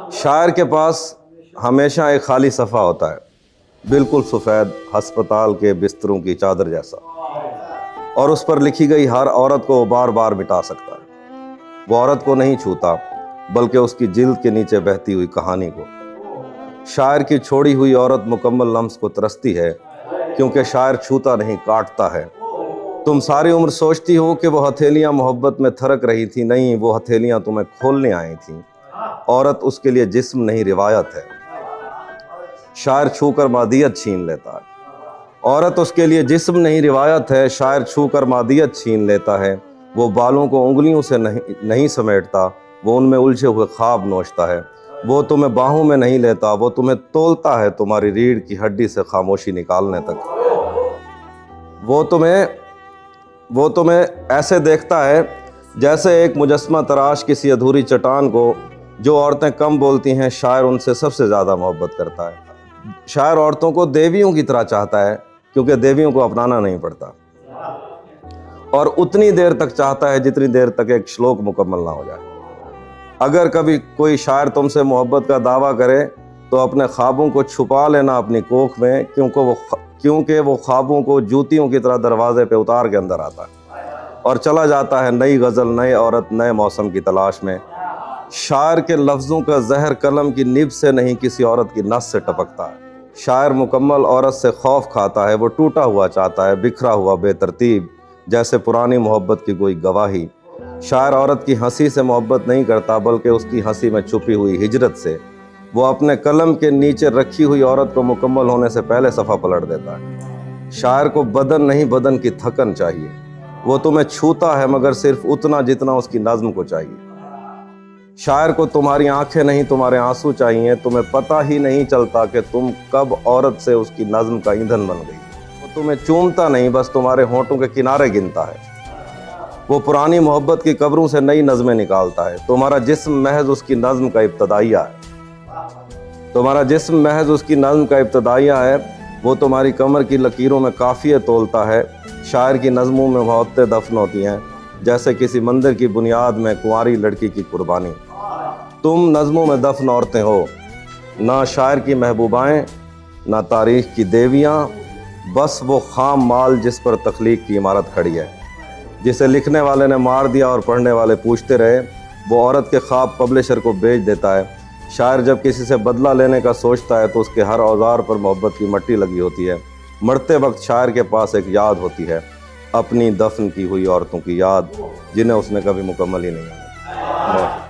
शायर के पास हमेशा एक खाली सफ़ा होता है, बिल्कुल सफ़ेद हस्पताल के बिस्तरों की चादर जैसा, और उस पर लिखी गई हर औरत को बार बार मिटा सकता है। वो औरत को नहीं छूता, बल्कि उसकी जिल्द के नीचे बहती हुई कहानी को। शायर की छोड़ी हुई औरत मुकम्मल लम्स को तरसती है, क्योंकि शायर छूता नहीं, काटता है। तुम सारी उम्र सोचती हो कि वो हथेलियाँ मोहब्बत में थरक रही थी। नहीं, वो हथेलियाँ तुम्हें खोलने आई थीं। औरत उसके लिए जिस्म नहीं, रिवायत है। शायर छूकर मादियत छीन लेता है। औरत उसके लिए जिस्म नहीं, रिवायत है। शायर छूकर मादियत छीन लेता है। वो बालों को उंगलियों से नहीं समेटता, वो उनमें उलझे हुए ख्वाब नोचता है। वो तुम्हें बाहों में नहीं लेता, वो तुम्हें तोलता है तुम्हारी रीढ़ की हड्डी से खामोशी निकालने तक। वो तुम्हें ऐसे देखता है जैसे एक मुजस्मा तराश किसी अधूरी चट्टान को। जो औरतें कम बोलती हैं, शायर उनसे सबसे ज़्यादा मोहब्बत करता है। शायर औरतों को देवियों की तरह चाहता है, क्योंकि देवियों को अपनाना नहीं पड़ता, और उतनी देर तक चाहता है जितनी देर तक एक श्लोक मुकम्मल ना हो जाए। अगर कभी कोई शायर तुमसे मोहब्बत का दावा करे तो अपने ख्वाबों को छुपा लेना अपनी कोख में, क्योंकि वो ख्वाबों को जूतियों की तरह दरवाजे पे उतार के अंदर आता है और चला जाता है नई गज़ल, नई औरत, नए मौसम की तलाश में। शायर के लफ्ज़ों का जहर कलम की निब से नहीं, किसी औरत की नस से टपकता है। शायर मुकम्मल औरत से खौफ खाता है। वो टूटा हुआ चाहता है, बिखरा हुआ, बेतरतीब, जैसे पुरानी मोहब्बत की कोई गवाही। शायर औरत की हंसी से मोहब्बत नहीं करता, बल्कि उसकी हंसी में छुपी हुई हिजरत से। वो अपने कलम के नीचे रखी हुई औरत को मुकम्मल होने से पहले सफ़ा पलट देता है। शायर को बदन नहीं, बदन की थकन चाहिए। वो तुम्हें छूता है, मगर सिर्फ उतना जितना उसकी नज़्म को चाहिए। शायर को तुम्हारी आंखें नहीं, तुम्हारे आंसू चाहिए। तुम्हें पता ही नहीं चलता कि तुम कब औरत से उसकी नज़्म का ईंधन बन गई। वो तुम्हें चूमता नहीं, बस तुम्हारे होंठों के किनारे गिनता है। वो पुरानी मोहब्बत की कब्रों से नई नज़में निकालता है। तुम्हारा जिस्म महज उसकी नज़्म का इब्तदाइया है। तुम्हारा जिस्म महज उसकी नज़्म का इब्तदाइया है। वो तुम्हारी कमर की लकीरों में काफ़िये तोलता है। शायर की नज़मों में मोहब्बतें दफन होती हैं, जैसे किसी मंदिर की बुनियाद में कुंवारी लड़की की कुर्बानी। तुम नज़मों में दफन औरतें हो, ना शायर की महबूबाएँ, ना तारीख़ की देवियाँ, बस वो खाम माल जिस पर तख्लीक की इमारत खड़ी है, जिसे लिखने वाले ने मार दिया और पढ़ने वाले पूछते रहे। वो औरत के ख्वाब पब्लिशर को बेच देता है। शायर जब किसी से बदला लेने का सोचता है तो उसके हर औजार पर मोहब्बत की मट्टी लगी होती है। मरते वक्त शायर के पास एक याद होती है, अपनी दफन की हुई औरतों की याद, जिन्हें उसने कभी मुकम्मल ही नहीं किया।